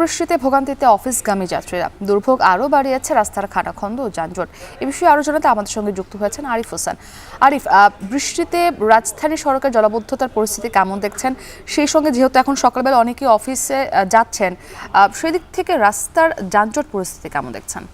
বৃষ্টিতে ভোগান্তিতে অফিসগামী যাত্রীরা দুর্ভোগ আরও বাড়িয়েছে রাস্তার খানাখন্দ ও যানজট। এ বিষয়ে আরও জানাতে আমাদের সঙ্গে যুক্ত হয়েছেন আরিফ হোসেন। আরিফ, বৃষ্টিতে রাজধানী সড়কের জলাবদ্ধতার পরিস্থিতি কেমন দেখছেন? সেই সঙ্গে যেহেতু এখন সকালবেলা অনেকেই অফিসে যাচ্ছেন, সেই দিক থেকে রাস্তার যানজট পরিস্থিতি কেমন দেখছেন?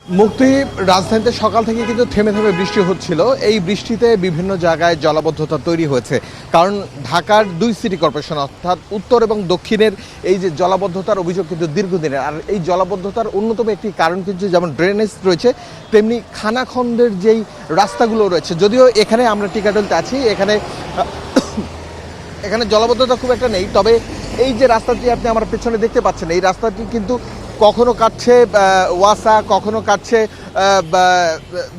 মুক্তি, রাজধানীতে সকাল থেকে কিন্তু থেমে থেমে বৃষ্টি হচ্ছিল। এই বৃষ্টিতে বিভিন্ন জায়গায় জলাবদ্ধতা তৈরি হয়েছে, কারণ ঢাকার দুই সিটি কর্পোরেশন অর্থাৎ উত্তর এবং দক্ষিণের এই যে জলাবদ্ধতার অভিযোগ কিন্তু দীর্ঘদিনের। আর এই জলাবদ্ধতার অন্যতম একটি কারণ কিন্তু যেমন ড্রেনেজ রয়েছে, তেমনি খানাখন্দের যেই রাস্তাগুলো রয়েছে। যদিও এখানে আমরা টিকাটলতে আছি, এখানে জলাবদ্ধতা খুব একটা নেই, তবে এই যে রাস্তাটি আপনি আমার পেছনে দেখতে পাচ্ছেন, এই রাস্তাটি কিন্তু কখনো কাটছে ওয়াসা, কখনো কাটছে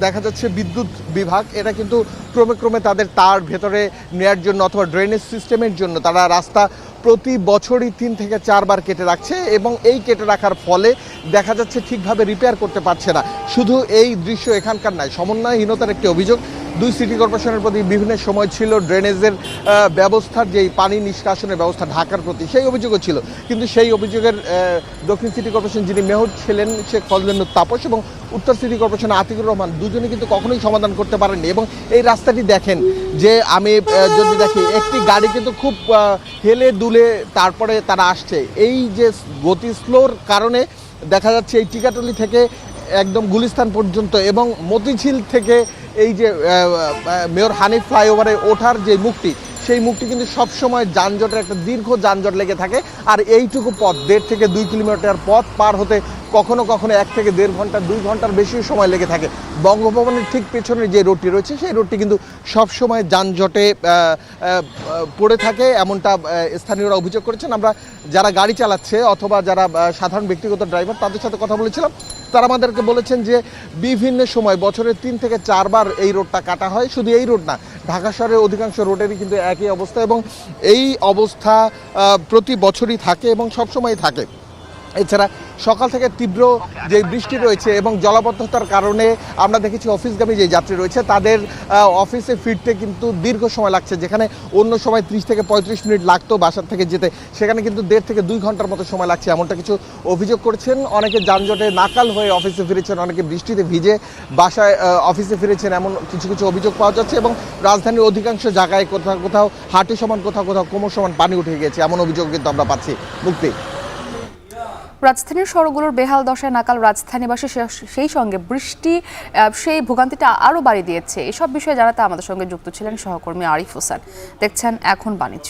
দেখা যাচ্ছে বিদ্যুৎ বিভাগ। এটা কিন্তু ক্রমে ক্রমে তাদের তার ভেতরে নেওয়ার জন্য অথবা ড্রেনেজ সিস্টেমের জন্য তারা রাস্তা প্রতি বছরই 3 থেকে 4 বার কেটে রাখছে, এবং এই কেটে রাখার ফলে দেখা যাচ্ছে ঠিকভাবে রিপেয়ার করতে পারছে না। শুধু এই দৃশ্য এখানকার নয়, সমন্বয়হীনতার একটি অভিযোগ দুই সিটি কর্পোরেশনের প্রতি বিভিন্ন সময় ছিল। ড্রেনেজের ব্যবস্থার যেই পানি নিষ্কাশনের ব্যবস্থা ঢাকার প্রতি, সেই অভিযোগও ছিল। কিন্তু সেই অভিযোগের দক্ষিণ সিটি কর্পোরেশন যিনি মেয়র ছিলেন শেখ ফজলুন্নুর তাপস এবং উত্তর সিটি কর্পোরেশন আতিকুর রহমান, দুজনে কিন্তু কখনোই সমাধান করতে পারেননি। এবং এই রাস্তাটি দেখেন, যে আমি যদি দেখি একটি গাড়ি কিন্তু খুব হেলে দুলে তারপরে তারা আসছে। এই যে গতি স্লোর কারণে দেখা যাচ্ছে এই টিকাটলি থেকে একদম গুলিস্তান পর্যন্ত এবং মতিঝিল থেকে এই যে মেয়র হানিফ ফ্লাইওভারে ওঠার যে মুখটি, সেই মুখটি কিন্তু সবসময় যানজটের একটা দীর্ঘ যানজট লেগে থাকে। আর এইটুকু পথ 1.5 থেকে 2 কিলোমিটার পথ পার হতে কখনো কখনো 1 থেকে 1.5 ঘন্টা 2 ঘন্টার বেশি সময় লেগে থাকে। বঙ্গভবনের ঠিক পেছনে যে রোডটি রয়েছে, সেই রোডটি কিন্তু সবসময় যানজটে পড়ে থাকে, এমনটা স্থানীয়রা অভিযোগ করেছেন। আমরা যারা গাড়ি চালাচ্ছে অথবা যারা সাধারণ ব্যক্তিগত ড্রাইভার, তাদের সাথে কথা বলেছিলাম। তারা আমাদেরকে বলেছেন যে বিভিন্ন সময় বছরে 3 থেকে 4 বার এই রোডটা কাটা হয়। শুধু এই রোড না, ঢাকা শহরের অধিকাংশ রোডেরই কিন্তু একই অবস্থা, এবং এই অবস্থা প্রতি বছরই থাকে এবং সবসময় থাকে। এছাড়া সকাল থেকে তীব্র যে বৃষ্টি রয়েছে এবং জলাবদ্ধতার কারণে আমরা দেখেছি অফিসগামী যে যাত্রী রয়েছে তাদের অফিসে ফিরতে কিন্তু দীর্ঘ সময় লাগছে। যেখানে অন্য সময় 30 থেকে 35 মিনিট লাগতো বাসার থেকে যেতে, সেখানে কিন্তু 1.5 থেকে 2 ঘন্টার মতো সময় লাগছে, এমনটা কিছু অভিযোগ করেছেন। অনেকে যানজটে নাকাল হয়ে অফিসে ফিরেছেন, অনেকে বৃষ্টিতে ভিজে বাসায় অফিসে ফিরেছেন, এমন কিছু কিছু অভিযোগ পাওয়া যাচ্ছে। এবং রাজধানীর অধিকাংশ জায়গায় কোথাও কোথাও হাঁটু সমান, কোথাও কোথাও কোমর সমান পানি উঠে গেছে, এমন অভিযোগ কিন্তু আমরা পাচ্ছি। মুক্তি, রাজধানীর সড়কগুলোর বেহাল দশায় নাকাল রাজধানীবাসী, সেই সঙ্গে বৃষ্টি সেই ভোগান্তিটা আরও বাড়িয়ে দিয়েছে। এসব বিষয়ে জানাতে আমাদের সঙ্গে যুক্ত ছিলেন সহকর্মী আরিফ হোসেন। দেখছেন এখন বাণিজ্য।